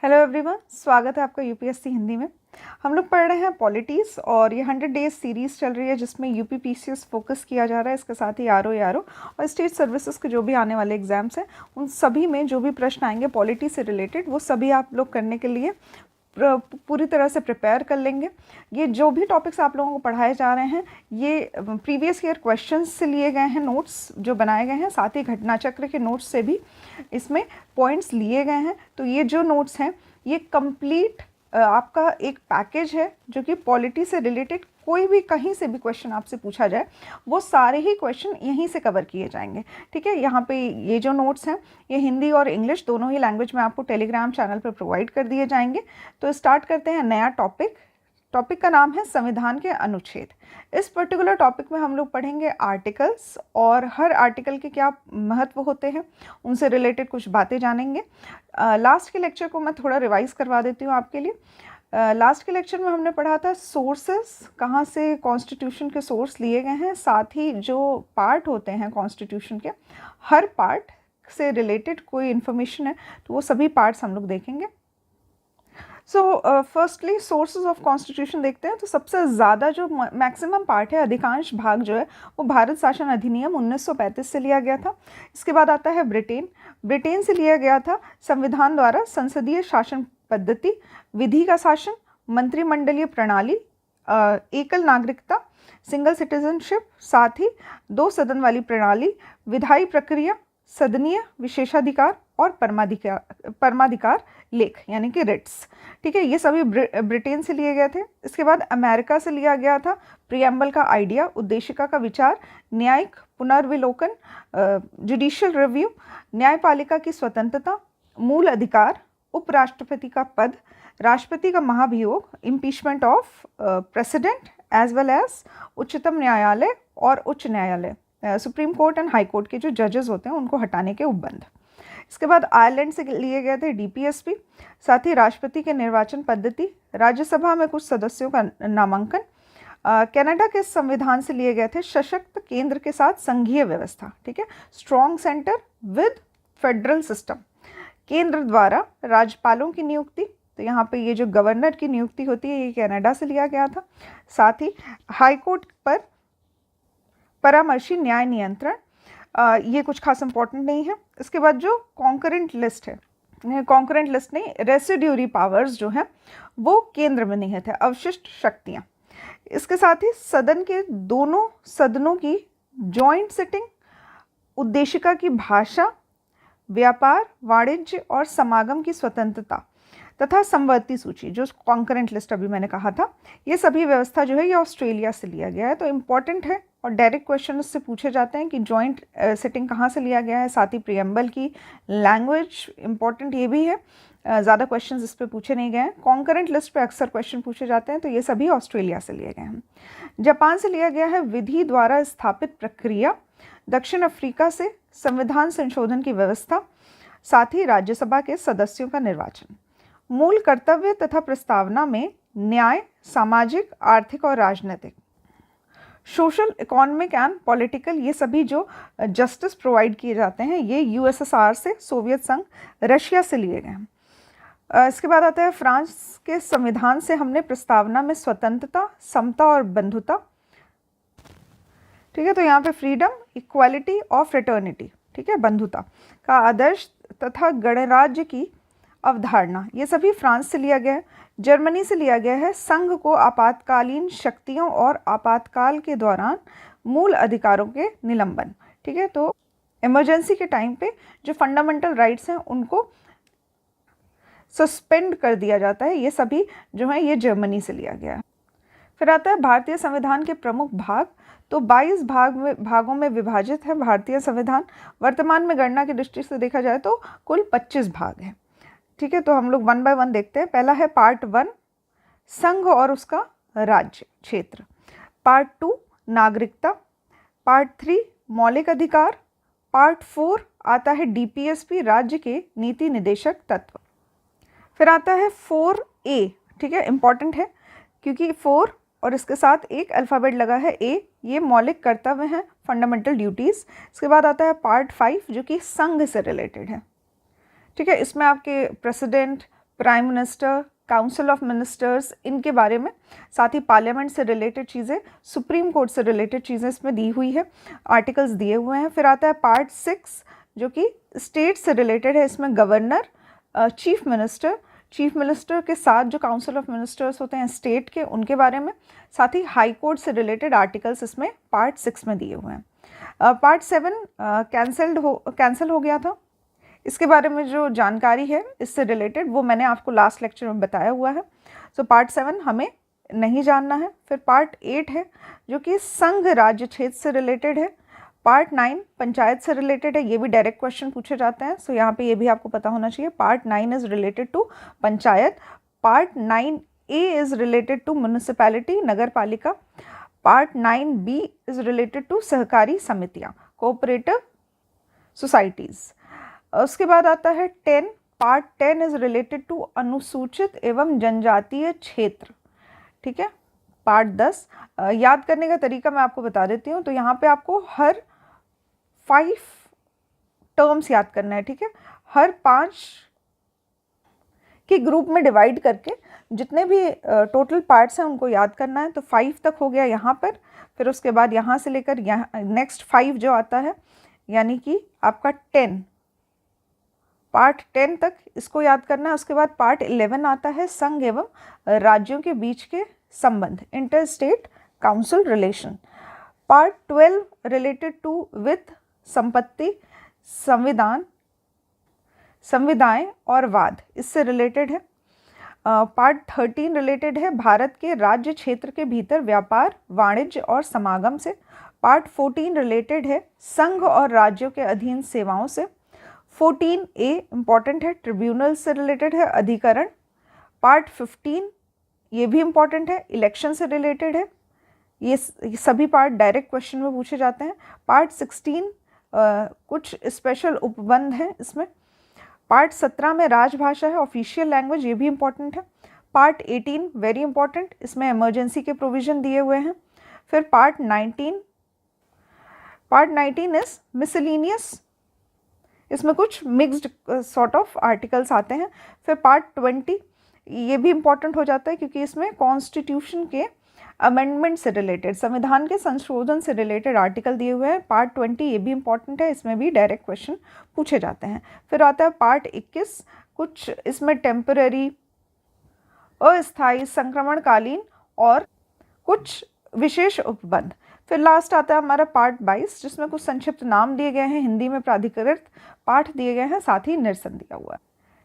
Hello everyone, स्वागत है आपका यूपीएससी हिंदी में। हम लोग पढ़ रहे हैं पॉलिटीज़ और ये 100 डेज सीरीज़ चल रही है जिसमें यूपीपीसीएस फोकस किया जा रहा है। इसके साथ ही आरओ और स्टेट सर्विसेज के जो भी आने वाले एग्जाम्स हैं उन सभी में जो भी प्रश्न आएंगे पॉलिटी से रिलेटेड वो सभी आप लोग करने के लिए पूरी तरह से प्रिपेयर कर लेंगे। ये जो भी टॉपिक्स आप लोगों को पढ़ाए जा रहे हैं ये प्रीवियस ईयर क्वेश्चंस से लिए गए हैं, नोट्स जो बनाए गए हैं, साथ ही घटना चक्र के नोट्स से भी इसमें पॉइंट्स लिए गए हैं। तो ये जो नोट्स हैं ये कंप्लीट आपका एक पैकेज है जो कि पॉलिटी से रिलेटेड कोई भी कहीं से भी क्वेश्चन आपसे पूछा जाए वो सारे ही क्वेश्चन यहीं से कवर किए जाएंगे। ठीक है, यहाँ पे ये जो नोट्स हैं ये हिंदी और इंग्लिश दोनों ही लैंग्वेज में आपको टेलीग्राम चैनल पर प्रोवाइड कर दिए जाएंगे। तो स्टार्ट करते हैं नया टॉपिक का नाम है संविधान के अनुच्छेद। इस पर्टिकुलर टॉपिक में हम लोग पढ़ेंगे आर्टिकल्स और हर आर्टिकल के क्या महत्व होते हैं उनसे रिलेटेड कुछ बातें जानेंगे। लास्ट के लेक्चर को मैं थोड़ा रिवाइज करवा देती हूँ आपके लिए। लास्ट के लेक्चर में हमने पढ़ा था सोर्सेस, कहाँ से कॉन्स्टिट्यूशन के सोर्स लिए गए हैं, साथ ही जो पार्ट होते हैं कॉन्स्टिट्यूशन के हर पार्ट से रिलेटेड कोई इन्फॉर्मेशन है तो वो सभी पार्ट्स हम लोग देखेंगे। So firstly sources of constitution देखते हैं। तो सबसे ज़्यादा जो मैक्सिमम पार्ट है, अधिकांश भाग जो है वो भारत शासन अधिनियम 1935 से लिया गया था। इसके बाद आता है ब्रिटेन से लिया गया था संविधान द्वारा संसदीय शासन पद्धति, विधि का शासन, मंत्रिमंडलीय प्रणाली, एकल नागरिकता, सिंगल सिटीजनशिप, साथ ही 2 सदन वाली प्रणाली, विधायी प्रक्रिया, सदनीय विशेषाधिकार और परमाधिकार लेख यानी कि रिट्स। ठीक है, ये सभी ब्रिटेन से लिए गए थे। इसके बाद अमेरिका से लिया गया था प्रियम्बल का आइडिया, उद्देशिका का विचार, न्यायिक पुनर्विलोकन, जुडिशियल रिव्यू, न्यायपालिका की स्वतंत्रता, मूल अधिकार, उपराष्ट्रपति का पद, राष्ट्रपति का महाभियोग, impeachment of president as well as उच्चतम न्यायालय और उच्च न्यायालय, supreme court and high court के जो जजेस होते हैं उनको हटाने के उपबंध। इसके बाद आयरलैंड से लिए गए थे डीपीएसपी, साथ ही राष्ट्रपति के निर्वाचन पद्धति, राज्यसभा में कुछ सदस्यों का नामांकन। कनाडा के संविधान से लिए गए थे सशक्त केंद्र के साथ संघीय व्यवस्था। ठीक है, strong centre with federal system, केंद्र द्वारा राज्यपालों की नियुक्ति। तो यहाँ पे ये जो गवर्नर की नियुक्ति होती है ये कनाडा से लिया गया था। साथ ही हाई कोर्ट पर परामर्शी न्याय नियंत्रण, ये कुछ खास इंपॉर्टेंट नहीं है। इसके बाद जो कॉन्करेंट लिस्ट है, कॉन्करेंट लिस्ट नहीं, रेसिड्यूरी पावर्स जो हैं वो केंद्र में नहीं थे, अवशिष्ट शक्तियाँ। इसके साथ ही सदन के दोनों सदनों की जॉइंट सिटिंग, उद्देशिका की भाषा, व्यापार, वाणिज्य और समागम की स्वतंत्रता तथा समवर्ती सूची, जो कॉन्करेंट लिस्ट अभी मैंने कहा था, ये सभी व्यवस्था जो है ये ऑस्ट्रेलिया से लिया गया है। तो इम्पॉर्टेंट है और डायरेक्ट क्वेश्चन इससे पूछे जाते हैं कि जॉइंट सिटिंग कहाँ से लिया गया है। साथ ही प्रियम्बल की लैंग्वेज इम्पॉर्टेंट ये भी है, ज़्यादा क्वेश्चन इस पर पूछे नहीं गए हैं। कॉन्करेंट लिस्ट पे अक्सर क्वेश्चन पूछे जाते हैं, तो ये सभी ऑस्ट्रेलिया से लिए गए हैं। जापान से लिया गया है विधि द्वारा स्थापित प्रक्रिया, दक्षिण अफ्रीका से संविधान संशोधन की व्यवस्था, साथ ही राज्यसभा के सदस्यों का निर्वाचन। मूल कर्तव्य तथा प्रस्तावना में न्याय, सामाजिक, आर्थिक और राजनीतिक, सोशल, इकोनॉमिक एंड पॉलिटिकल, ये सभी जो जस्टिस प्रोवाइड किए जाते हैं ये यूएसएसआर से, सोवियत संघ, रशिया से लिए गए हैं। इसके बाद आता है फ्रांस के संविधान से हमने प्रस्तावना में स्वतंत्रता, समता और बंधुता। ठीक है, तो यहाँ पे फ्रीडम, इक्वालिटी और फ्रेटर्निटी, ठीक है, बंधुता का आदर्श तथा गणराज्य की अवधारणा, ये सभी फ्रांस से लिया गया है। जर्मनी से लिया गया है संघ को आपातकालीन शक्तियों और आपातकाल के दौरान मूल अधिकारों के निलंबन। ठीक है, तो इमरजेंसी के टाइम पे जो फंडामेंटल राइट्स हैं उनको सस्पेंड कर दिया जाता है। ये सभी जो हैं ये जर्मनी से लिया गया है। फिर आता है भारतीय संविधान के प्रमुख भाग। तो 22 भागों में विभाजित है भारतीय संविधान। वर्तमान में गणना की दृष्टि से देखा जाए तो कुल 25 भाग हैं। ठीक है, तो हम लोग 1 बाय 1 देखते हैं। पहला है पार्ट 1, संघ और उसका राज्य क्षेत्र। पार्ट 2, नागरिकता। पार्ट 3, मौलिक अधिकार। पार्ट 4 आता है डीपीएसपी, राज्य के नीति निदेशक तत्व। फिर आता है 4A। ठीक है, इंपॉर्टेंट है क्योंकि 4 और इसके साथ एक अल्फ़ाबेट लगा है A, ये मौलिक कर्तव्य हैं, फंडामेंटल ड्यूटीज़। इसके बाद आता है पार्ट 5 जो कि संघ से रिलेटेड है। ठीक है, इसमें आपके president, prime minister, council of ministers, इनके बारे में, साथ ही पार्लियामेंट से रिलेटेड चीज़ें, सुप्रीम कोर्ट से रिलेटेड चीज़ें इसमें दी हुई है, आर्टिकल्स दिए हुए हैं। फिर आता है पार्ट 6 जो कि स्टेट से रिलेटेड है। इसमें गवर्नर, चीफ मिनिस्टर के साथ जो काउंसिल ऑफ मिनिस्टर्स होते हैं स्टेट के, उनके बारे में, साथ ही हाई कोर्ट से रिलेटेड आर्टिकल्स इसमें पार्ट 6 में दिए हुए हैं। पार्ट 7 कैंसिल हो गया था। इसके बारे में जो जानकारी है इससे रिलेटेड वो मैंने आपको लास्ट लेक्चर में बताया हुआ है। सो पार्ट 7 हमें नहीं जानना है। फिर पार्ट 8 है जो कि संघ राज्य क्षेत्र से रिलेटेड है। पार्ट 9 पंचायत से रिलेटेड है, ये भी डायरेक्ट क्वेश्चन पूछे जाते हैं। सो यहाँ पे ये भी आपको पता होना चाहिए। Part 9 is related to panchayat. Part 9A is related to municipality, नगर पालिका। Part 9B is related to सहकारी समितियाँ, कोऑपरेटिव सोसाइटीज़। उसके बाद आता है 10, पार्ट 10 इज़ रिलेटेड टू अनुसूचित एवं जनजातीय क्षेत्र। ठीक है। पार्ट 10 याद करने का तरीका मैं आपको बता देती हूँ। तो यहाँ पे आपको हर 5 टर्म्स याद करना है। ठीक है। हर 5 के ग्रुप में डिवाइड करके जितने भी टोटल पार्ट्स हैं उनको याद करना है। तो 5 तक हो गया यहाँ पर। फिर उसके बाद यहाँ से लेकर यहाँ नेक्स्ट 5 जो आता है, यानी कि आपका 10, पार्ट 10 तक इसको याद करना है। उसके बाद पार्ट 11 आता है संघ एवं राज्यों के बीच के संबंध, inter state council relation. Part 12 related to वित्त, संपत्ति, संविदाएं और वाद, इससे रिलेटेड है। पार्ट 13 रिलेटेड है भारत के राज्य क्षेत्र के भीतर व्यापार, वाणिज्य और समागम से। पार्ट 14 रिलेटेड है संघ और राज्यों के अधीन सेवाओं से। 14A इम्पॉर्टेंट है, ट्रिब्यूनल से रिलेटेड है, अधिकरण। पार्ट 15 ये भी इम्पॉर्टेंट है, इलेक्शन से रिलेटेड है। ये सभी पार्ट डायरेक्ट क्वेश्चन में पूछे जाते हैं। पार्ट 16 कुछ स्पेशल उपबंध हैं इसमें। पार्ट 17 में राजभाषा है, ऑफिशियल लैंग्वेज, ये भी इम्पॉर्टेंट है। पार्ट 18 वेरी इंपॉर्टेंट, इसमें इमरजेंसी के प्रोविज़न दिए हुए हैं। फिर पार्ट 19 इज़ मिसलिनियस, इसमें कुछ मिक्स्ड सॉर्ट ऑफ आर्टिकल्स आते हैं। फिर पार्ट 20 ये भी इम्पॉर्टेंट हो जाता है क्योंकि इसमें कॉन्स्टिट्यूशन के अमेंडमेंट से रिलेटेड, संविधान के संशोधन से रिलेटेड आर्टिकल दिए हुए हैं। पार्ट 20 ये भी इम्पॉर्टेंट है, इसमें भी डायरेक्ट क्वेश्चन पूछे जाते हैं। फिर आता है पार्ट 21, कुछ इसमें टेम्पररी, अस्थायी, संक्रमणकालीन और कुछ विशेष उपबंध। फिर लास्ट आता है हमारा पार्ट 22 जिसमें कुछ संक्षिप्त नाम दिए गए हैं, हिंदी में प्राधिकृत पाठ दिए गए हैं, साथ ही निरसन दिया हुआ है।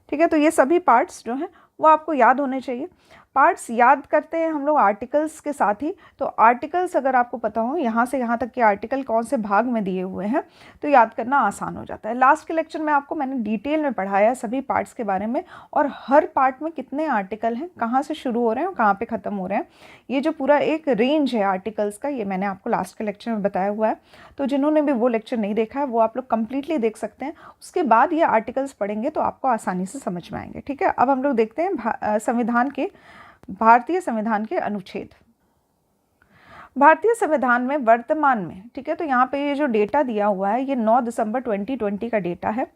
ठीक है। तो ये सभी पार्ट्स जो हैं वो आपको याद होने चाहिए। पार्ट्स याद करते हैं हम लोग आर्टिकल्स के साथ ही। तो आर्टिकल्स अगर आपको पता हो यहाँ से यहाँ तक के आर्टिकल कौन से भाग में दिए हुए हैं तो याद करना आसान हो जाता है। लास्ट के लेक्चर में आपको मैंने डिटेल में पढ़ाया है सभी पार्ट्स के बारे में, और हर पार्ट में कितने आर्टिकल हैं, कहाँ से शुरू हो रहे हैं और कहाँ पे ख़त्म हो रहे हैं, ये जो पूरा एक रेंज है आर्टिकल्स का, ये मैंने आपको लास्ट के लेक्चर में बताया हुआ है। तो जिन्होंने भी वो लेक्चर नहीं देखा है वो आप लोग कम्प्लीटली देख सकते हैं। उसके बाद ये आर्टिकल्स पढ़ेंगे तो आपको आसानी से समझ में आएंगे। ठीक है। अब हम लोग देखते हैं भारतीय संविधान के अनुच्छेद। भारतीय संविधान में वर्तमान में, ठीक है, तो यहाँ पे ये जो डेटा दिया हुआ है ये 9 दिसंबर 2020 का डेटा है,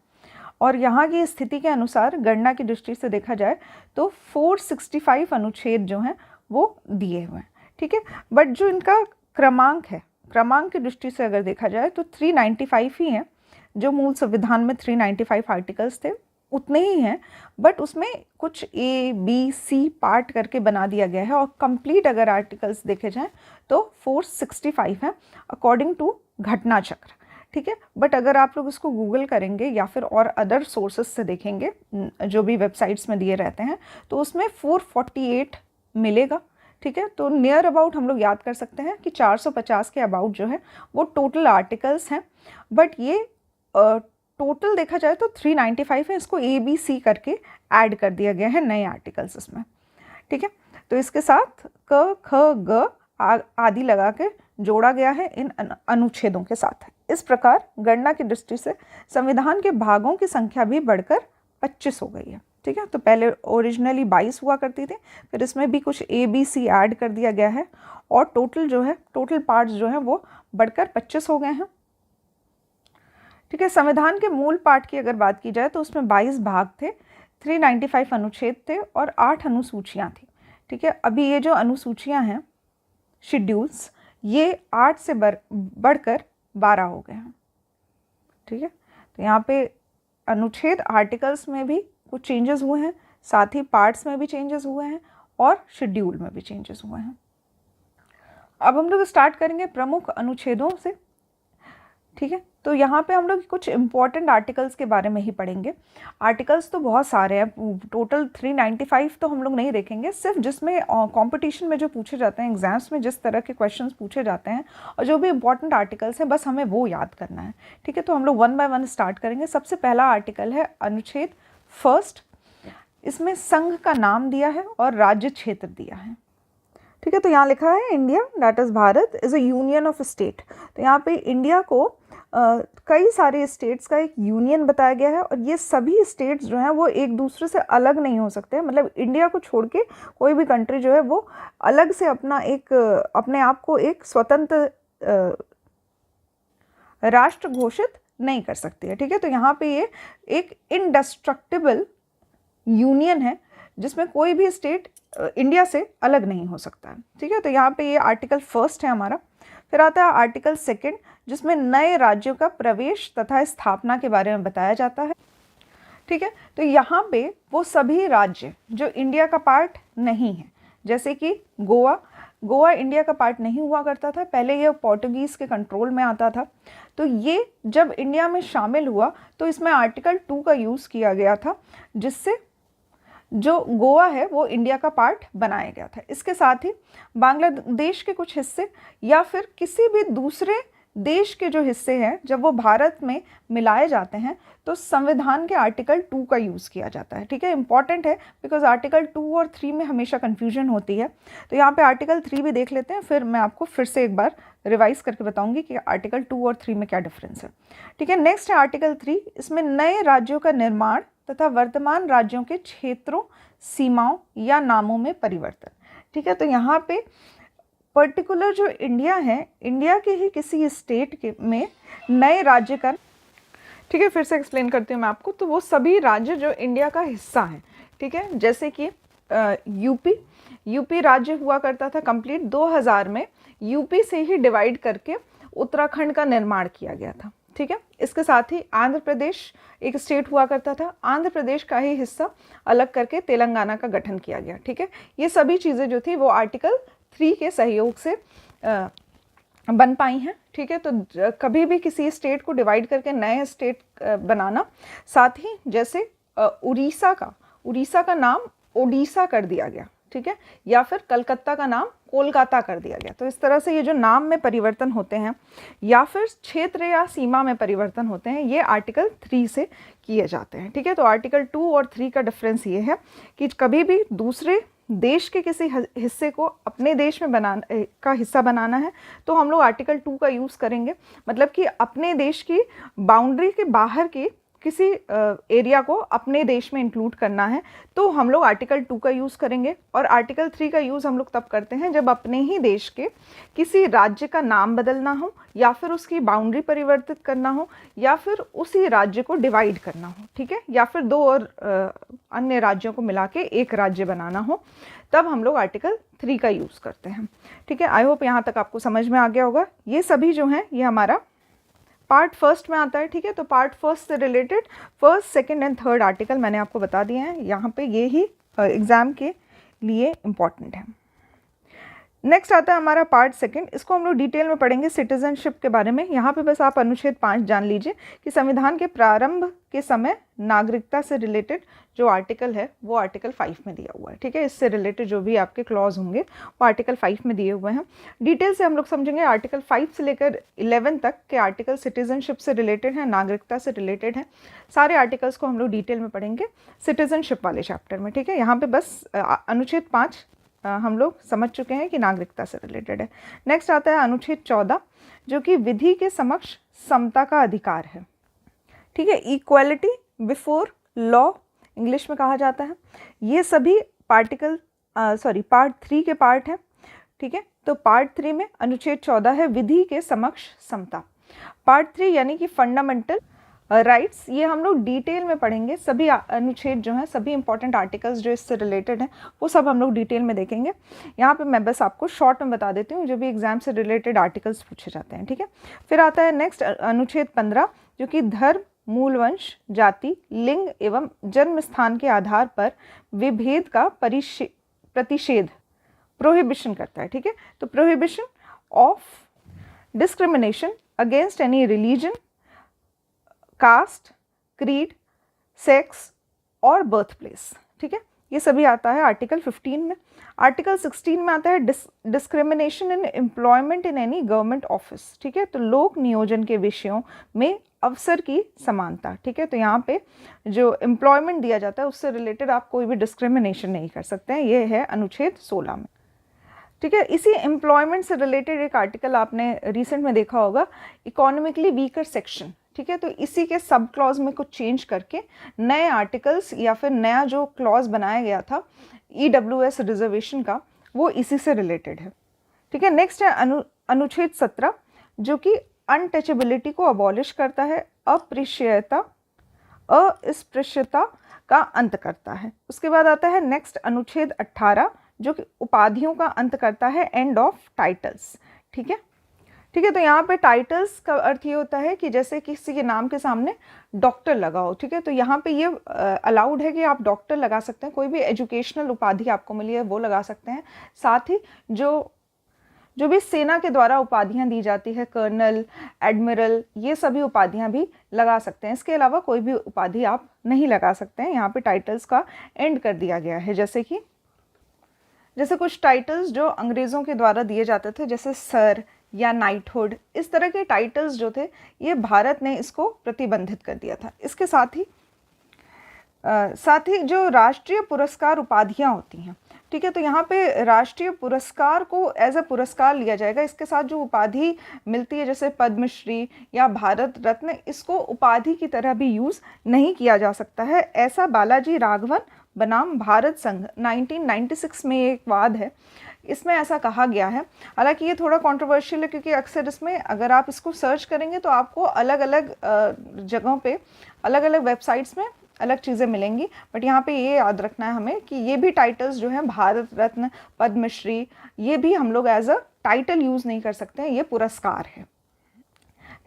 और यहाँ की स्थिति के अनुसार गणना की दृष्टि से देखा जाए तो 465 अनुच्छेद जो हैं वो दिए हुए हैं। ठीक है। बट जो इनका क्रमांक है, क्रमांक की दृष्टि से अगर देखा जाए तो 395 ही हैं। जो मूल संविधान में 395 आर्टिकल्स थे उतने ही हैं, बट उसमें कुछ A, B, C पार्ट करके बना दिया गया है, और कंप्लीट अगर आर्टिकल्स देखे जाएं तो 465 हैं अकॉर्डिंग टू घटना चक्र। ठीक है। बट अगर आप लोग इसको गूगल करेंगे या फिर और अदर सोर्सेस से देखेंगे जो भी वेबसाइट्स में दिए रहते हैं तो उसमें 448 मिलेगा। ठीक है। तो नियर अबाउट हम लोग याद कर सकते हैं कि 450 के अबाउट जो है वो टोटल आर्टिकल्स हैं, बट ये टोटल देखा जाए तो 395 है, इसको A, B, C करके ऐड कर दिया गया है नए आर्टिकल्स इसमें। ठीक है। तो इसके साथ क, ख, ग आदि लगा के जोड़ा गया है इन अनुच्छेदों के साथ। इस प्रकार गणना की दृष्टि से संविधान के भागों की संख्या भी बढ़कर 25 हो गई है। ठीक है। तो पहले ओरिजिनली 22 हुआ करती थी, फिर इसमें भी कुछ A, B, C ऐड कर दिया गया है, और टोटल पार्ट्स जो हैं वो बढ़कर 25 हो गए हैं। ठीक है। संविधान के मूल पाठ की अगर बात की जाए तो उसमें 22 भाग थे, 395 अनुच्छेद थे और 8 अनुसूचियाँ थी। ठीक है, अभी ये जो अनुसूचियाँ हैं, शेड्यूल्स, ये 8 से बढ़कर 12 हो गए हैं। ठीक है, तो यहाँ पे अनुच्छेद आर्टिकल्स में भी कुछ चेंजेस हुए हैं, साथ ही पार्ट्स में भी चेंजेस हुए हैं और शेड्यूल में भी चेंजेस हुए हैं। अब हम लोग स्टार्ट करेंगे प्रमुख अनुच्छेदों से। ठीक है, तो यहाँ पे हम लोग कुछ इंपॉर्टेंट आर्टिकल्स के बारे में ही पढ़ेंगे। आर्टिकल्स तो बहुत सारे हैं, टोटल 395 तो हम लोग नहीं देखेंगे, सिर्फ जिसमें कंपटीशन में जो पूछे जाते हैं, एग्जाम्स में जिस तरह के क्वेश्चंस पूछे जाते हैं और जो भी इंपॉर्टेंट आर्टिकल्स हैं, बस हमें वो याद करना है। ठीक है, तो हम लोग 1 बाय 1 स्टार्ट करेंगे। सबसे पहला आर्टिकल है अनुच्छेद फर्स्ट। इसमें संघ का नाम दिया है और राज्य क्षेत्र दिया है। ठीक है, तो यहाँ लिखा है India, that is Bharat, is a union of state. तो यहाँ पे इंडिया को कई सारे स्टेट्स का एक यूनियन बताया गया है और ये सभी स्टेट्स जो हैं वो एक दूसरे से अलग नहीं हो सकते हैं। मतलब इंडिया को छोड़ के कोई भी कंट्री जो है वो अलग से अपने आप को एक स्वतंत्र राष्ट्र घोषित नहीं कर सकती है। ठीक है, तो यहाँ पे ये एक इंडेस्ट्रक्टिबल यूनियन है जिसमें कोई भी स्टेट इंडिया से अलग नहीं हो सकता है। ठीक है, तो यहाँ पे ये आर्टिकल फर्स्ट है हमारा। फिर आता है आर्टिकल सेकंड, जिसमें नए राज्यों का प्रवेश तथा स्थापना के बारे में बताया जाता है। ठीक है, तो यहाँ पे वो सभी राज्य जो इंडिया का पार्ट नहीं है, जैसे कि गोवा इंडिया का पार्ट नहीं हुआ करता था, पहले ये पोर्टुगीज़ के कंट्रोल में आता था। तो ये जब इंडिया में शामिल हुआ तो इसमें आर्टिकल 2 का यूज़ किया गया था, जिससे जो गोवा है वो इंडिया का पार्ट बनाया गया था। इसके साथ ही बांग्लादेश के कुछ हिस्से या फिर किसी भी दूसरे देश के जो हिस्से हैं, जब वो भारत में मिलाए जाते हैं तो संविधान के आर्टिकल 2 का यूज़ किया जाता है। ठीक है, इंपॉर्टेंट है बिकॉज आर्टिकल 2 और 3 में हमेशा कन्फ्यूजन होती है। तो यहाँ पे आर्टिकल 3 भी देख लेते हैं, फिर मैं आपको फिर से एक बार रिवाइज करके बताऊंगी कि आर्टिकल 2 और 3 में क्या डिफरेंस है। ठीक है, नेक्स्ट है आर्टिकल 3। इसमें नए राज्यों का निर्माण तथा वर्तमान राज्यों के क्षेत्रों, सीमाओं या नामों में परिवर्तन। ठीक है, तो यहाँ पे पर्टिकुलर जो इंडिया है, इंडिया के ही किसी स्टेट के में नए राज्य का, ठीक है, फिर से एक्सप्लेन करती हूँ मैं आपको। तो वो सभी राज्य जो इंडिया का हिस्सा हैं, ठीक है, जैसे कि यूपी राज्य हुआ करता था कंप्लीट। 2000 में यूपी से ही डिवाइड करके उत्तराखंड का निर्माण किया गया था। ठीक है, इसके साथ ही आंध्र प्रदेश एक स्टेट हुआ करता था, आंध्र प्रदेश का ही हिस्सा अलग करके तेलंगाना का गठन किया गया। ठीक है, ये सभी चीज़ें जो थी वो आर्टिकल 3 के सहयोग से बन पाई हैं। ठीक है, तो कभी भी किसी स्टेट को डिवाइड करके नए स्टेट बनाना, साथ ही जैसे उड़ीसा का नाम ओडिशा कर दिया गया। ठीक है, या फिर कलकत्ता का नाम कोलकाता कर दिया गया। तो इस तरह से ये जो नाम में परिवर्तन होते हैं या फिर क्षेत्र या सीमा में परिवर्तन होते हैं, ये आर्टिकल 3 से किए जाते हैं। ठीक है, तो आर्टिकल 2 और 3 का डिफरेंस ये है कि कभी भी दूसरे देश के किसी हिस्से को अपने देश में का हिस्सा बनाना है तो हम लोग आर्टिकल 2 का यूज़ करेंगे। मतलब कि अपने देश की बाउंड्री के बाहर की किसी एरिया को अपने देश में इंक्लूड करना है तो हम लोग आर्टिकल 2 का यूज़ करेंगे। और आर्टिकल 3 का यूज़ हम लोग तब करते हैं जब अपने ही देश के किसी राज्य का नाम बदलना हो या फिर उसकी बाउंड्री परिवर्तित करना हो या फिर उसी राज्य को डिवाइड करना हो। ठीक है, या फिर 2 और अन्य राज्यों को मिला के एक राज्य बनाना हो, तब हम लोग आर्टिकल 3 का यूज़ करते हैं। ठीक है, आई होप यहाँ तक आपको समझ में आ गया होगा। ये सभी जो हैं ये हमारा पार्ट फर्स्ट में आता है। ठीक है, तो पार्ट फर्स्ट से related first, second and third article मैंने आपको बता दिए हैं। यहाँ पे ये ही एग्ज़ाम के लिए इम्पॉर्टेंट है। नेक्स्ट आता है हमारा पार्ट सेकंड। इसको हम लोग डिटेल में पढ़ेंगे सिटीजनशिप के बारे में। यहाँ पे बस आप अनुच्छेद 5 जान लीजिए कि संविधान के प्रारंभ के समय नागरिकता से रिलेटेड जो आर्टिकल है वो आर्टिकल 5 में दिया हुआ है। ठीक है, इससे रिलेटेड जो भी आपके क्लॉज होंगे वो आर्टिकल 5 में दिए हुए हैं। डिटेल से हम लोग समझेंगे। आर्टिकल 5 से लेकर 11 तक के आर्टिकल सिटीजनशिप से रिलेटेड हैं, नागरिकता से रिलेटेड हैं। सारे आर्टिकल्स को हम लोग डिटेल में पढ़ेंगे सिटीजनशिप वाले चैप्टर में। ठीक है, यहाँ पे बस अनुच्छेद 5 हम लोग समझ चुके हैं कि नागरिकता से रिलेटेड है। नेक्स्ट आता है अनुच्छेद 14 जो कि विधि के समक्ष समता का अधिकार है। ठीक है, इक्वालिटी बिफोर लॉ इंग्लिश में कहा जाता है। ये सभी पार्ट 3 के पार्ट हैं। ठीक है, तो पार्ट 3 में अनुच्छेद 14 है विधि के समक्ष समता। पार्ट 3 यानी कि फंडामेंटल राइट्स, ये हम लोग डिटेल में पढ़ेंगे। सभी अनुच्छेद जो हैं, सभी इंपॉर्टेंट आर्टिकल्स जो इससे रिलेटेड हैं, वो सब हम लोग डिटेल में देखेंगे। यहाँ पे मैं बस आपको शॉर्ट में बता देती हूँ जो भी एग्जाम से रिलेटेड आर्टिकल्स पूछे जाते हैं, ठीक है। फिर आता है नेक्स्ट अनुच्छेद 15, जो कि धर्म, मूल वंश, जाति, लिंग एवं जन्म स्थान के आधार पर विभेद का प्रतिषेध, प्रोहिबिशन करता है, ठीक है। तो prohibition of discrimination against any religion, caste, creed, sex और बर्थ प्लेस, ठीक है। ये सभी आता है आर्टिकल 15 में। आर्टिकल 16 में आता है discrimination in employment in any government office, ठीक है। तो लोक नियोजन के विषयों में अवसर की समानता, ठीक है। तो यहाँ पे जो एम्प्लॉयमेंट दिया जाता है उससे रिलेटेड आप कोई भी डिस्क्रिमिनेशन नहीं कर सकते हैं, ये है अनुच्छेद 16 में, ठीक है। इसी एम्प्लॉयमेंट से रिलेटेड एक आर्टिकल आपने रिसेंट में देखा होगा, इकोनॉमिकली वीकर सेक्शन, ठीक है। तो इसी के सब क्लॉज में कुछ चेंज करके नए आर्टिकल्स या फिर नया जो क्लॉज बनाया गया था EWS रिजर्वेशन का, वो इसी से रिलेटेड है, ठीक है। नेक्स्ट है अनुच्छेद 17, जो कि अनटचेबिलिटी को अबॉलिश करता है, अस्पृश्यता का अंत करता है। उसके बाद आता है नेक्स्ट अनुच्छेद 18, जो कि उपाधियों का अंत करता है, एंड ऑफ टाइटल्स, ठीक है। ठीक है, तो यहाँ पे टाइटल्स का अर्थ ये होता है कि जैसे किसी के नाम के सामने डॉक्टर लगा हो, ठीक है। तो यहाँ पे ये अलाउड है कि आप डॉक्टर लगा सकते हैं, कोई भी एजुकेशनल उपाधि आपको मिली है वो लगा सकते हैं। साथ ही जो भी सेना के द्वारा उपाधियाँ दी जाती है, कर्नल, एडमिरल, ये सभी उपाधियाँ भी लगा सकते हैं। इसके अलावा कोई भी उपाधि आप नहीं लगा सकते हैं। यहाँ पे टाइटल्स का एंड कर दिया गया है, जैसे कुछ टाइटल्स जो अंग्रेज़ों के द्वारा दिए जाते थे, जैसे सर या नाइटहुड, इस तरह के टाइटल्स जो थे ये भारत ने इसको प्रतिबंधित कर दिया था। इसके साथ ही जो राष्ट्रीय पुरस्कार उपाधियाँ होती हैं, ठीक है, तो यहाँ पे राष्ट्रीय पुरस्कार को एज अ पुरस्कार लिया जाएगा। इसके साथ जो उपाधि मिलती है जैसे पद्मश्री या भारत रत्न, इसको उपाधि की तरह भी यूज़ नहीं किया जा सकता है। ऐसा बालाजी राघवन बनाम भारत संघ 1996 में एक वाद है, इसमें ऐसा कहा गया है। हालांकि ये थोड़ा कंट्रोवर्शियल है क्योंकि अक्सर इसमें अगर आप इसको सर्च करेंगे तो आपको अलग अलग जगहों पे, अलग अलग वेबसाइट्स में अलग चीज़ें मिलेंगी। बट यहाँ पे ये याद रखना है हमें कि ये भी टाइटल्स जो हैं, भारत रत्न, पद्मश्री, ये भी हम लोग एज अ टाइटल यूज़ नहीं कर सकते हैं, ये पुरस्कार है,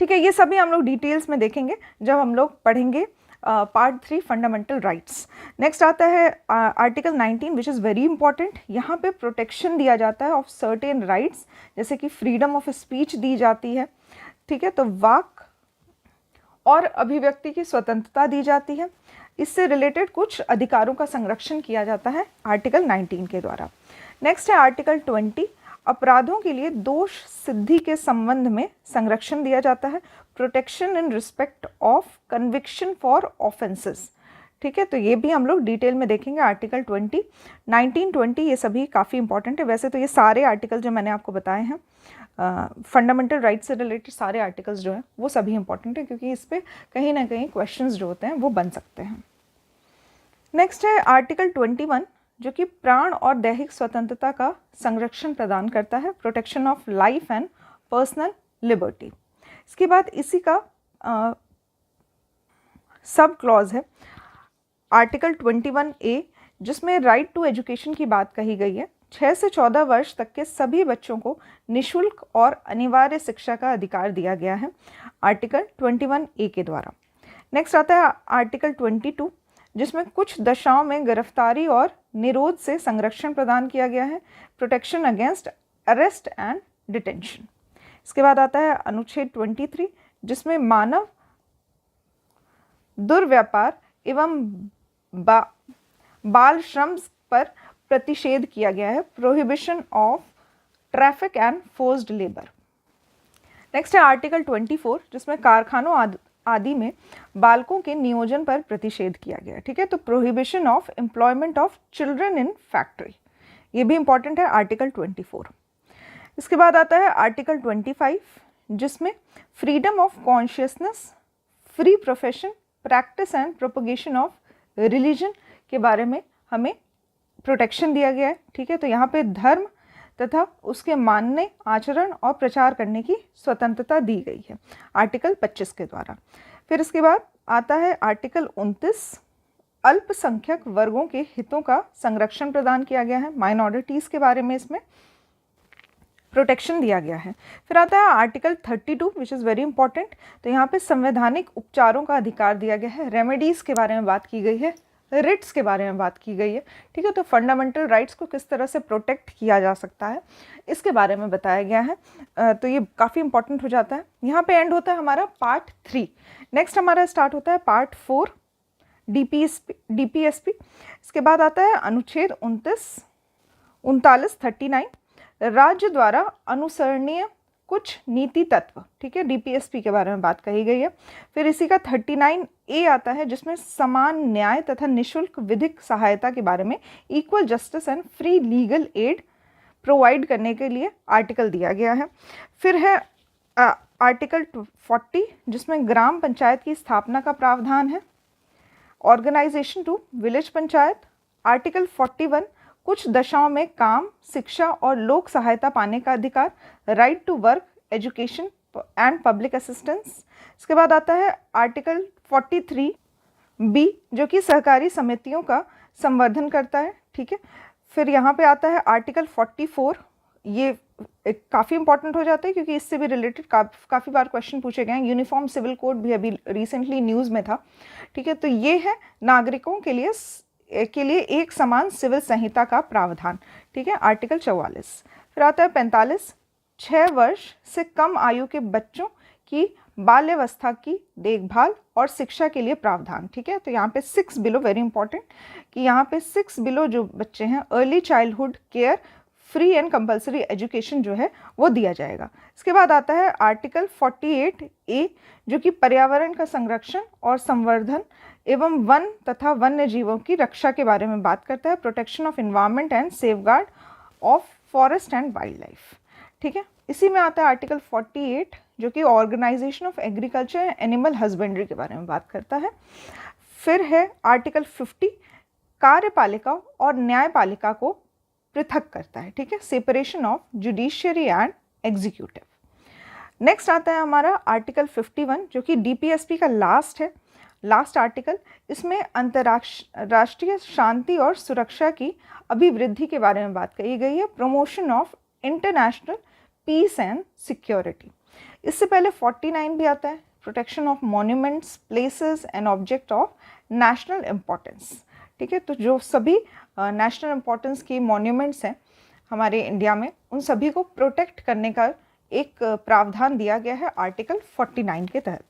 ठीक है। ये सभी हम लोग डिटेल्स में देखेंगे जब हम लोग पढ़ेंगे पार्ट 3 फंडामेंटल राइट्स। नेक्स्ट आता है article 19 which is very important. यहाँ पे प्रोटेक्शन दिया जाता है ऑफ सर्टेन राइट्स, जैसे कि फ्रीडम ऑफ स्पीच दी जाती है, ठीक है। तो वाक और अभिव्यक्ति की स्वतंत्रता दी जाती है। इससे रिलेटेड कुछ अधिकारों का संरक्षण किया जाता है आर्टिकल 19 के द्वारा। नेक्स्ट है आर्टिकल 20, अपराधों के लिए दोष सिद्धि के संबंध में संरक्षण दिया जाता है, protection in respect of conviction for offences, ठीक है। तो ये भी हम लोग डिटेल में देखेंगे आर्टिकल 20, 19, 20, ये सभी काफ़ी इंपॉर्टेंट है। वैसे तो ये सारे आर्टिकल जो मैंने आपको बताए हैं फंडामेंटल राइट्स से रिलेटेड सारे आर्टिकल्स जो हैं वो सभी इंपॉर्टेंट है, क्योंकि इस पर कहीं ना कहीं क्वेश्चंस जो होते हैं वो बन सकते हैं। नेक्स्ट है आर्टिकल 21, जो कि प्राण और दैहिक स्वतंत्रता का संरक्षण प्रदान करता है, protection of life and personal liberty. इसके बाद इसी का सब क्लॉज है आर्टिकल 21A, जिसमें राइट टू एजुकेशन की बात कही गई है। 6 से 14 वर्ष तक के सभी बच्चों को निःशुल्क और अनिवार्य शिक्षा का अधिकार दिया गया है आर्टिकल 21A के द्वारा। नेक्स्ट आता है आर्टिकल 22, जिसमें कुछ दशाओं में गिरफ्तारी और निरोध से संरक्षण प्रदान किया गया है, protection against arrest and detention. इसके बाद आता है अनुच्छेद 23, जिसमें मानव दुर्व्यापार एवं बाल श्रम पर प्रतिषेध किया गया है, prohibition of traffic and forced labour. Next है आर्टिकल 24, जिसमें कारखानों आदि में बालकों के नियोजन पर प्रतिषेध किया गया, ठीक है। तो prohibition of employment of children in factory, ये भी इंपॉर्टेंट है आर्टिकल 24। इसके बाद आता है आर्टिकल 25, जिसमें freedom of consciousness, free profession, practice and propagation of religion के बारे में हमें प्रोटेक्शन दिया गया है, ठीक है। तो यहाँ पे धर्म तथा उसके मानने, आचरण और प्रचार करने की स्वतंत्रता दी गई है आर्टिकल 25 के द्वारा। फिर इसके बाद आता है आर्टिकल 29, अल्पसंख्यक वर्गों के हितों का संरक्षण प्रदान किया गया है, माइनॉरिटीज़ के बारे में इसमें प्रोटेक्शन दिया गया है। फिर आता है article 32 which is very important, तो यहाँ पे संवैधानिक उपचारों का अधिकार दिया गया है, रेमेडीज़ के बारे में बात की गई है, रिट्स के बारे में बात की गई है, ठीक है। तो फंडामेंटल राइट्स को किस तरह से प्रोटेक्ट किया जा सकता है इसके बारे में बताया गया है। तो ये काफ़ी इंपॉर्टेंट हो जाता है। यहाँ पे एंड होता है हमारा पार्ट 3। नेक्स्ट हमारा स्टार्ट होता है पार्ट 4 DPSP। इसके बाद आता है अनुच्छेद 39 राज्य द्वारा अनुसरणीय कुछ नीति तत्व, ठीक है, DPSP के बारे में बात कही गई है। फिर इसी का 39A आता है जिसमें समान न्याय तथा निशुल्क विधिक सहायता के बारे में, equal justice and free legal aid provide करने के लिए आर्टिकल दिया गया है। फिर है आर्टिकल 40 जिसमें ग्राम पंचायत की स्थापना का प्रावधान है, organisation to village panchayat. Article 41 कुछ दशाओं में काम, शिक्षा और लोक सहायता पाने का अधिकार, right to work, education and public assistance. इसके बाद आता है आर्टिकल 43B जो कि सहकारी समितियों का संवर्धन करता है, ठीक है। फिर यहाँ पे आता है आर्टिकल 44, ये काफ़ी इंपॉर्टेंट हो जाता है क्योंकि इससे भी रिलेटेड काफ़ी बार क्वेश्चन पूछे गए हैं। यूनिफॉर्म सिविल कोड भी अभी रिसेंटली न्यूज़ में था, ठीक है। तो ये है नागरिकों के लिए एक समान सिविल संहिता का प्रावधान, ठीक है, आर्टिकल 44। फिर आता है 45 6 वर्ष से कम आयु के बच्चों की बाल्यावस्था की देखभाल और शिक्षा के लिए प्रावधान, ठीक है। तो यहाँ पे 6 बिलो वेरी इंपॉर्टेंट कि यहाँ पे 6 बिलो जो बच्चे हैं early childhood care free and compulsory education जो है वो दिया जाएगा। इसके बाद आता है आर्टिकल 48A जो कि पर्यावरण का संरक्षण और संवर्धन एवं वन तथा वन्य जीवों की रक्षा के बारे में बात करता है, protection of environment and safeguard of forest and wild life, ठीक है। इसी में आता है आर्टिकल 48 जो कि organisation of agriculture and animal husbandry के बारे में बात करता है। फिर है आर्टिकल 50 कार्यपालिका और न्यायपालिका को पृथक करता है, ठीक है, separation of judiciary and executive. Next आता है हमारा आर्टिकल 51 जो कि DPSP का लास्ट आर्टिकल। इसमें अंतर्राष्ट्रीय शांति और सुरक्षा की अभिवृद्धि के बारे में बात कही गई है, promotion of international peace and security. इससे पहले 49 भी आता है, protection of monuments, places and object of national importance, ठीक है। तो जो सभी नेशनल इम्पोर्टेंस की मॉन्यूमेंट्स हैं हमारे इंडिया में, उन सभी को प्रोटेक्ट करने का एक प्रावधान दिया गया है आर्टिकल 49 के तहत,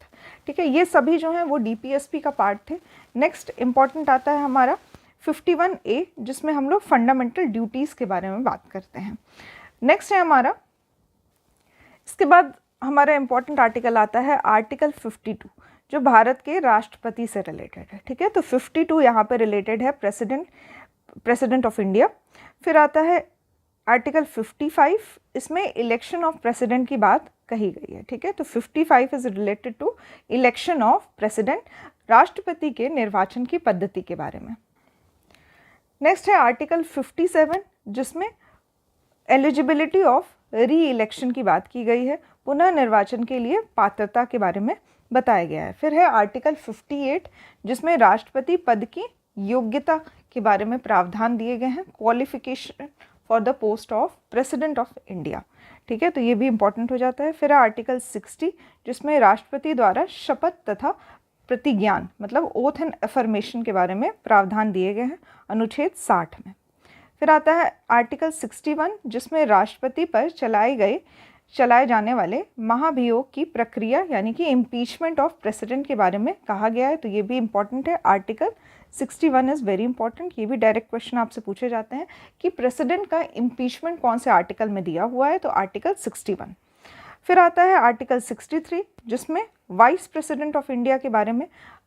ठीक है। ये सभी जो हैं वो DPSP का पार्ट थे। नेक्स्ट इम्पॉर्टेंट आता है हमारा 51A जिसमें हम लोग फंडामेंटल ड्यूटीज़ के बारे में बात करते हैं। नेक्स्ट है हमारा, इसके बाद हमारा इम्पॉर्टेंट आर्टिकल आता है आर्टिकल 52 जो भारत के राष्ट्रपति से रिलेटेड है, ठीक है। तो 52 यहाँ पे रिलेटेड है प्रेसिडेंट ऑफ इंडिया। फिर आता है आर्टिकल 55, इसमें इलेक्शन ऑफ प्रेसिडेंट की बात कही गई है, ठीक है। तो 55 is related to election of president, राष्ट्रपति के निर्वाचन की पद्धति के बारे में। नेक्स्ट है आर्टिकल 57 जिसमें एलिजिबिलिटी ऑफ री इलेक्शन की बात की गई है, पुनः निर्वाचन के लिए पात्रता के बारे में बताया गया है। फिर है आर्टिकल 58 जिसमें राष्ट्रपति पद की योग्यता के बारे में प्रावधान दिए गए हैं, qualification for the post of president of India, ठीक है। तो ये भी इंपॉर्टेंट हो जाता है। फिर आर्टिकल 60 जिसमें राष्ट्रपति द्वारा शपथ तथा प्रतिज्ञान मतलब ओथ एंड अफर्मेशन के बारे में प्रावधान दिए गए हैं अनुच्छेद 60 में। फिर आता है आर्टिकल 61 जिसमें राष्ट्रपति पर चलाए जाने वाले महाभियोग की प्रक्रिया यानी कि इम्पीचमेंट ऑफ प्रेसिडेंट के बारे में कहा गया है। तो ये भी इंपॉर्टेंट है, आर्टिकल 61 इज़ वेरी इंपॉर्टेंट। ये भी डायरेक्ट क्वेश्चन आपसे पूछे जाते हैं कि प्रेसिडेंट का इम्पीचमेंट कौन से आर्टिकल में दिया हुआ है, तो आर्टिकल 61। फिर आता है आर्टिकल 63 जिसमें वाइस प्रेसिडेंट ऑफ इंडिया के बारे में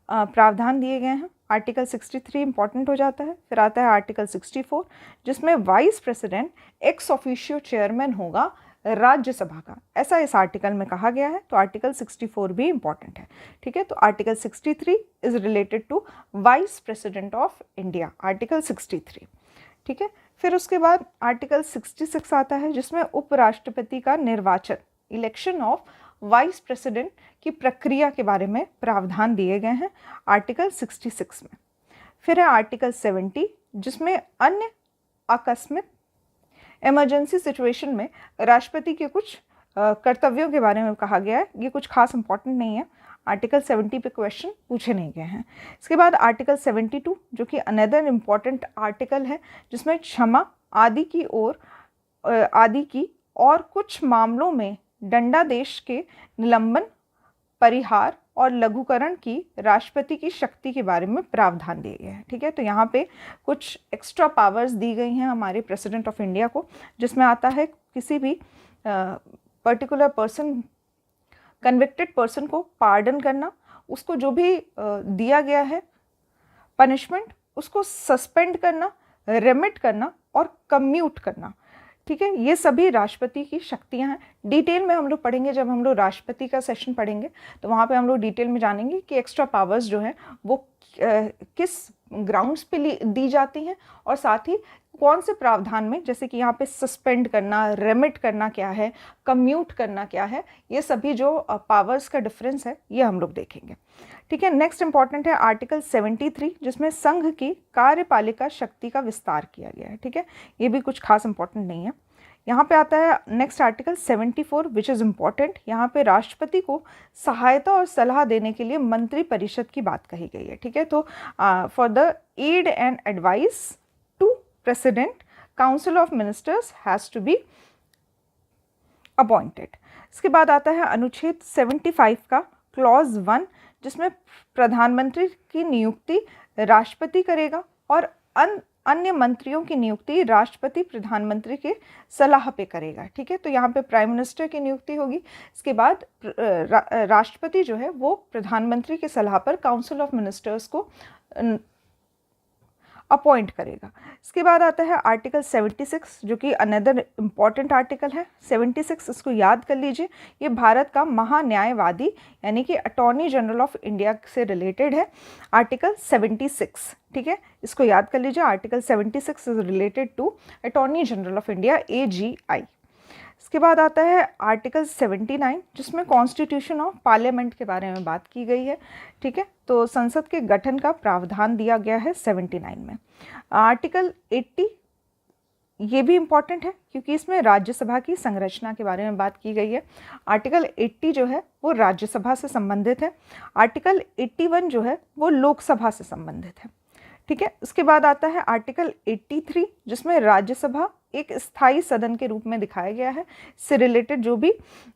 प्रावधान दिए गए हैं, आर्टिकल 63 इंपॉर्टेंट हो जाता है। फिर आता है आर्टिकल 64 जिसमें vice president ex officio chairman होगा राज्यसभा का, ऐसा इस आर्टिकल में कहा गया है। तो आर्टिकल 64 भी इंपॉर्टेंट है, ठीक है। तो article 63 is related to vice president of India, article 63, ठीक है। फिर उसके बाद आर्टिकल 66 आता है जिसमें उपराष्ट्रपति का निर्वाचन, इलेक्शन ऑफ वाइस प्रेसिडेंट की प्रक्रिया के बारे में प्रावधान दिए गए हैं आर्टिकल 66 में। फिर है आर्टिकल 70 जिसमें अन्य आकस्मिक इमरजेंसी सिचुएशन में राष्ट्रपति के कुछ कर्तव्यों के बारे में कहा गया है। ये कुछ खास इंपॉर्टेंट नहीं है, आर्टिकल 70 पे क्वेश्चन पूछे नहीं गए हैं। इसके बाद आर्टिकल 72 जो कि अनदर इम्पॉर्टेंट आर्टिकल है जिसमें क्षमा आदि की और कुछ मामलों में दंडादेश के निलंबन, परिहार और लघुकरण की राष्ट्रपति की शक्ति के बारे में प्रावधान दिए गए हैं। ठीक है, तो यहाँ पे कुछ एक्स्ट्रा पावर्स दी गई हैं हमारे प्रेसिडेंट ऑफ इंडिया को, जिसमें आता है किसी भी पर्टिकुलर पर्सन, कन्विक्टेड पर्सन को पार्डन करना, उसको जो भी दिया गया है पनिशमेंट उसको सस्पेंड करना, रेमिट करना और कम्यूट करना। ठीक है, ये सभी राष्ट्रपति की शक्तियां हैं। डिटेल में हम लोग पढ़ेंगे, जब हम लोग राष्ट्रपति का सेशन पढ़ेंगे तो वहाँ पे हम लोग डिटेल में जानेंगे कि एक्स्ट्रा पावर्स जो हैं वो किस ग्राउंड्स पे दी जाती हैं और साथ ही कौन से प्रावधान में, जैसे कि यहाँ पे सस्पेंड करना, रेमिट करना क्या है, कम्यूट करना क्या है, ये सभी जो पावर्स का डिफरेंस है ये हम लोग देखेंगे। ठीक है, नेक्स्ट इंपॉर्टेंट है आर्टिकल 73 जिसमें संघ की कार्यपालिका शक्ति का विस्तार किया गया है। ठीक है, ये भी कुछ खास इंपॉर्टेंट नहीं है। यहाँ पे आता है next article 74 which is important. यहाँ पे राष्ट्रपति को सहायता और सलाह देने के लिए मंत्री परिषद की बात कही गई है। ठीक है, तो for the aid and advice to president council of ministers has to be appointed. इसके बाद आता है अनुच्छेद 75 का क्लॉज 1 जिसमें प्रधानमंत्री की नियुक्ति राष्ट्रपति करेगा और अन्य मंत्रियों की नियुक्ति राष्ट्रपति प्रधानमंत्री के सलाह पे करेगा। ठीक है, तो यहाँ पे प्राइम मिनिस्टर की नियुक्ति होगी। इसके बाद राष्ट्रपति जो है वो प्रधानमंत्री की सलाह पर काउंसिल ऑफ मिनिस्टर्स को अपॉइंट करेगा। इसके बाद आता है आर्टिकल 76 जो कि अनदर इम्पॉर्टेंट आर्टिकल है। 76 इसको याद कर लीजिए, ये भारत का महान्यायवादी यानी कि अटॉर्नी जनरल ऑफ इंडिया से रिलेटेड है। आर्टिकल 76, ठीक है, इसको याद कर लीजिए। Article 76 is related to attorney general of India AGI। इसके बाद आता है आर्टिकल 79 जिसमें कॉन्स्टिट्यूशन ऑफ पार्लियामेंट के बारे में बात की गई है। ठीक है, तो संसद के गठन का प्रावधान दिया गया है 79 में। आर्टिकल 80 ये भी इम्पॉर्टेंट है क्योंकि इसमें राज्यसभा की संरचना के बारे में बात की गई है। आर्टिकल 80 जो है वो राज्यसभा से संबंधित है। आर्टिकल 81 जो है वो लोकसभा से संबंधित है। ठीक है, उसके बाद आता है आर्टिकल 83 जिसमें राज्यसभा एक स्थायी सदन के रूप में दिखाया गया है। इससे रिलेटेड जो भी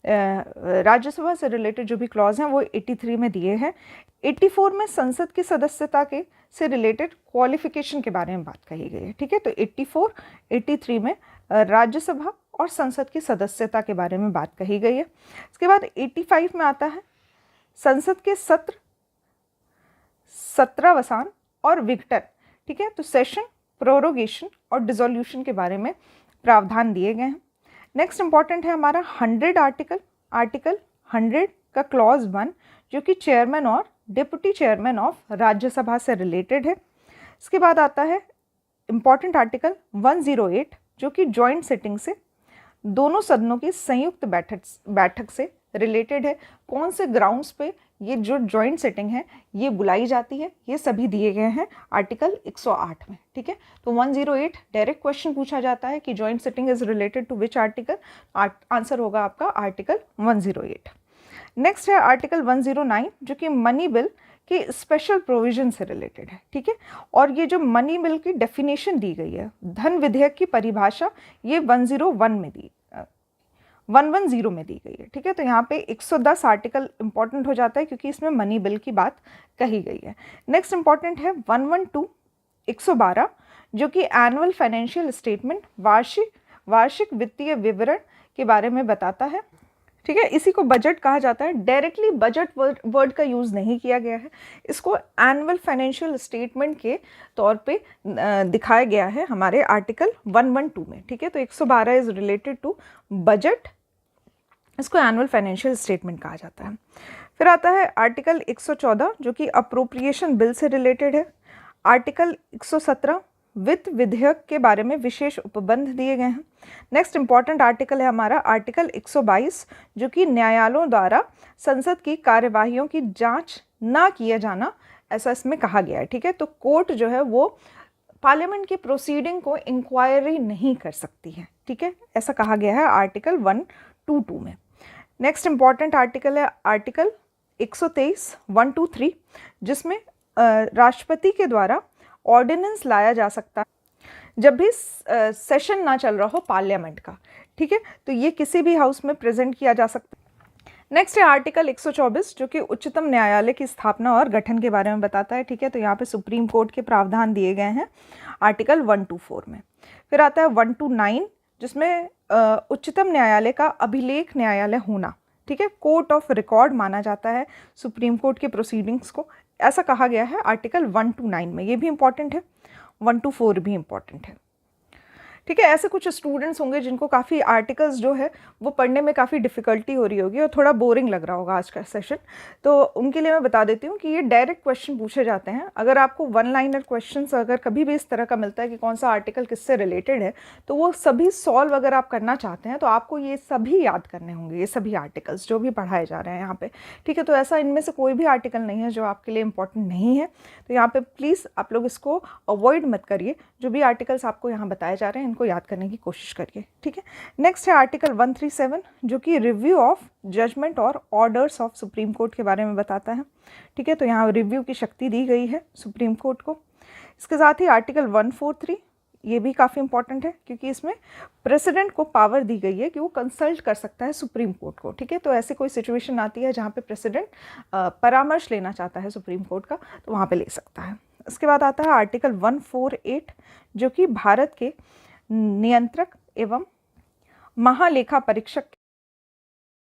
राज्यसभा से रिलेटेड जो भी क्लॉज हैं वो 83 में दिए हैं। 84 में संसद की सदस्यता के से रिलेटेड क्वालिफिकेशन के बारे में बात कही गई है। ठीक है, तो 84, 83 में राज्यसभा और संसद की सदस्यता के बारे में बात कही गई है। इसके बाद 85 में आता है संसद के सत्र, सत्रावसान और विघटन। ठीक है, तो सेशन, प्रोरोगेशन और डिसोल्यूशन के बारे में प्रावधान दिए गए हैं। नेक्स्ट इंपॉर्टेंट है हमारा 100 आर्टिकल 100 का क्लॉज 1 जो कि चेयरमैन और डिप्टी चेयरमैन ऑफ राज्यसभा से रिलेटेड है। इसके बाद आता है इंपॉर्टेंट आर्टिकल 108 जो कि जॉइंट सिटिंग से, दोनों सदनों की संयुक्त बैठक से रिलेटेड है। कौन से ग्राउंड्स पे ये जो जॉइंट सिटिंग है ये बुलाई जाती है, ये सभी दिए गए हैं आर्टिकल 108 में। ठीक है, तो 108 डायरेक्ट क्वेश्चन पूछा जाता है कि joint sitting is related to which article, answer होगा आपका आर्टिकल 108। नेक्स्ट है आर्टिकल 109 जो कि मनी बिल के स्पेशल प्रोविजन से रिलेटेड है। ठीक है, और ये जो मनी बिल की डेफिनेशन दी गई है, धन विधेयक की परिभाषा, ये 110 में दी गई है। ठीक है, तो यहाँ पे 110 आर्टिकल इंपॉर्टेंट हो जाता है क्योंकि इसमें मनी बिल की बात कही गई है। नेक्स्ट इंपॉर्टेंट है 112 जो कि एनुअल फाइनेंशियल स्टेटमेंट, वार्षिक वित्तीय विवरण के बारे में बताता है। ठीक है, इसी को बजट कहा जाता है। डायरेक्टली बजट वर्ड का यूज़ नहीं किया गया है, इसको एनुअल फाइनेंशियल स्टेटमेंट के तौर पे दिखाया गया है हमारे आर्टिकल 112 में। ठीक है, तो 112 इज रिलेटेड टू बजट, इसको एनुअल फाइनेंशियल स्टेटमेंट कहा जाता है। फिर आता है आर्टिकल 114 जो कि अप्रोप्रिएशन बिल से रिलेटेड है। आर्टिकल 117 वित्त विधेयक के बारे में विशेष उपबंध दिए गए हैं। नेक्स्ट इंपॉर्टेंट आर्टिकल है हमारा आर्टिकल 122, जो कि न्यायालयों द्वारा संसद की कार्यवाहियों की जांच ना किया जाना, ऐसा इसमें कहा गया है। ठीक है, तो कोर्ट जो है वो पार्लियामेंट की प्रोसीडिंग को इंक्वायरी नहीं कर सकती है। ठीक है, ऐसा कहा गया है आर्टिकल 122 में। नेक्स्ट इंपॉर्टेंट आर्टिकल है आर्टिकल 123 123, जिसमें राष्ट्रपति के द्वारा ऑर्डिनेंस लाया जा सकता है जब भी सेशन ना चल रहा हो पार्लियामेंट का। ठीक है, तो ये किसी भी हाउस में प्रेजेंट किया जा सकता है। नेक्स्ट है आर्टिकल 124, जो कि उच्चतम न्यायालय की स्थापना और गठन के बारे में बताता है। ठीक है, तो यहाँ पे सुप्रीम कोर्ट के प्रावधान दिए गए हैं आर्टिकल 124 में। फिर आता है 129, जिसमें उच्चतम न्यायालय का अभिलेख न्यायालय होना। ठीक है, कोर्ट ऑफ रिकॉर्ड माना जाता है सुप्रीम कोर्ट के प्रोसीडिंग्स को, ऐसा कहा गया है आर्टिकल 129 में। ये भी इंपॉर्टेंट है, 124 भी इंपॉर्टेंट है। ठीक है, ऐसे कुछ स्टूडेंट्स होंगे जिनको काफ़ी आर्टिकल्स जो है वो पढ़ने में काफ़ी डिफ़िकल्टी हो रही होगी और थोड़ा बोरिंग लग रहा होगा आज का सेशन, तो उनके लिए मैं बता देती हूँ कि ये डायरेक्ट क्वेश्चन पूछे जाते हैं। अगर आपको वन लाइनर क्वेश्चंस अगर कभी भी इस तरह का मिलता है कि कौन सा आर्टिकल किससे रिलेटेड है, तो वो सभी सॉल्व अगर आप करना चाहते हैं तो आपको ये सभी याद करने होंगे, ये सभी आर्टिकल्स जो भी पढ़ाए जा रहे हैं यहाँ पे। ठीक है, तो ऐसा इनमें से कोई भी आर्टिकल नहीं है जो आपके लिए इंपॉर्टेंट नहीं है, तो यहाँ पे प्लीज़ आप लोग इसको अवॉइड मत करिए। जो भी आर्टिकल्स आपको यहाँ बताए जा रहे हैं इनको याद करने की कोशिश करिए। ठीक है, नेक्स्ट है आर्टिकल 137, जो कि रिव्यू ऑफ जजमेंट और ऑर्डर्स ऑफ सुप्रीम कोर्ट के बारे में बताता है। ठीक है, तो यहाँ रिव्यू की शक्ति दी गई है सुप्रीम कोर्ट को। इसके साथ ही आर्टिकल 143, ये भी काफ़ी इंपॉर्टेंट है क्योंकि इसमें प्रेसिडेंट को पावर दी गई है कि वो कंसल्ट कर सकता है सुप्रीम कोर्ट को। ठीक है, तो ऐसी कोई सिचुएशन आती है जहाँ पे प्रेसिडेंट परामर्श लेना चाहता है सुप्रीम कोर्ट का, तो वहाँ पे ले सकता है। इसके बाद आता है आर्टिकल 148, जो कि भारत के नियंत्रक एवं महालेखा परीक्षक